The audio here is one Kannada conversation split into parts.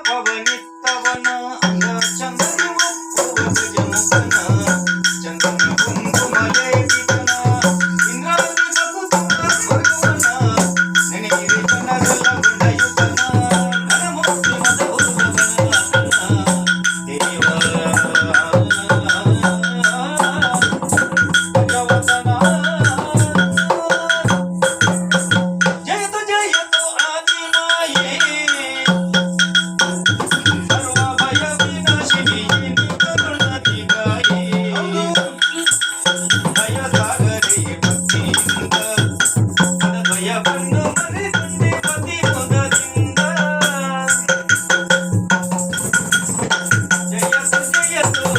ಪವನಿತ್ತವನ ಅಂಗ ಚಂದನ ಒಪ್ಪುವ ಗಜಮುಖನ ಚಂದನ ಕುಂಕುಮ ಲೇಪಿತನ ಇಂದ್ರಾದಿ ಬಕುತುವ ಸ್ವರ್ಗವನ ನೆನೆಯಿರಿ ಜನರೆಲ್ಲ ಬಂಡಯುತನ ನರಮೂರ್ತಿ ಮದಹುರುವನ ದೇವ ಭಗವತನ ಜಯತು ಜಯತು ಆದಿಮಾಯೇ ಸರ್ವ ಭಯ ವಿನಾಶಿನಿ ಕರುಣಾತಿ ಗಾಯೇ ಭಯ ಸಾಗರೇ ಭಕ್ತಿಯಿಂದ ಭಯವನ್ನು ಮರೆತಂದೆ ಪತಿ ಮುದದಿಂದ ಜಯತು ಜಯತು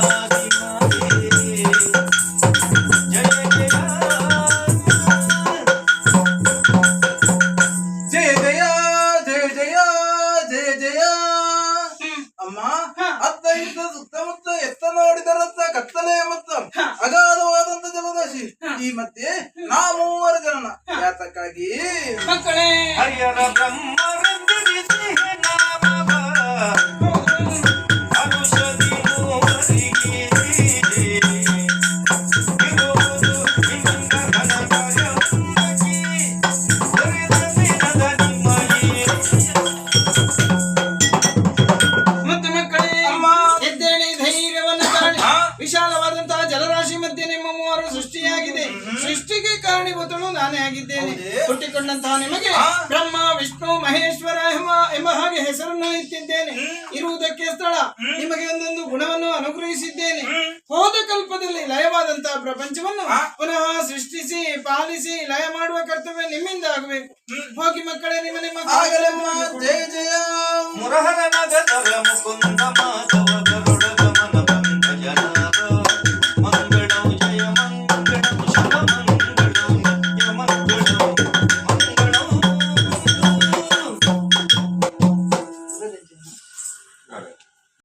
ಆದಿಮಾಯೇ ಜಯ ಜಯ ಜಯ ಜಯ ಜಯ ಜಯ ಜಯ ಅಮ್ಮ ಅತ್ತ ಇದ್ದ ಸುತ್ತಮುತ್ತ ಎತ್ತ ನೋಡಿದರತ್ತ ಕತ್ತಲೆಯ ಮತ್ತು ಅಗಾಧವಾದಂತ ಜಲರಾಶಿ ಈ ಮಧ್ಯೆ ನಾ ಮೂವರು ಜನನ ಯಾತಕ್ಕಾಗಿ ಮಕ್ಕಳೇ ಹರಿಯರ ಬ್ರಹ್ಮರಂದಿರಿಸಿ ನಾಮವ ಅನುಷದಿ ಮೂವರಿಗೆ ಇರುವುದು ನಿನ್ನ ಘನಕಾಯವಾಗಿ ಹರಿದ ದಿನದ ನಿಮ್ಮಯೇ ಮತ್ತು ಮಕ್ಕಳೇ ಅಮ್ಮ. ಎದ್ದೇಳಿ ಧೈರ್ಯವನ್ನು ತಾಳಿ ಹಾ? ವಿಶಾಲವಾದಂತಹ ಜಲರಾಶಿ ಮಧ್ಯೆ ನಿಮ್ಮ ಮೂವರು ಸೃಷ್ಟಿಯಾಗಿದೆ ಸೃಷ್ಟಿಗೆ ಕಾರಣೀಭೂತನು ನಾನೇ ಆಗಿದ್ದೇನೆ ಹೌದೇ? ಹುಟ್ಟಿಕೊಂಡಂತಹ ನಿಮಗೆ ಹಾ? ಬ್ರಹ್ಮ ವಿಷ್ಣು ಮಹೇಶ್ವರ ಎಂಬ ಹಾಗೆ ಹೆಸರನ್ನು ಇಟ್ಟಿದ್ದೇನೆ ಇರುವುದಕ್ಕೆ ಸ್ಥಳ ನಿಮಗೆ ಒಂದೊಂದು ಗುಣವನ್ನು ಅನುಗ್ರಹಿಸಿದ್ದೇನೆ ಹೋದ ಕಲ್ಪದಲ್ಲಿ ಲಯವಾದಂತಹ ಪ್ರಪಂಚವನ್ನು ಹಾ? ಪುನಃ ಸೃಷ್ಟಿಸಿ ಪಾಲಿಸಿ ಲಯ ಮಾಡುವ ಕರ್ತವ್ಯ ನಿಮ್ಮಿಂದ ಆಗಬೇಕು ಹೋಗಿ ಮಕ್ಕಳೇ ನಿಮ್ಮ ನಿಮ್ಮ ಆಗಲೇ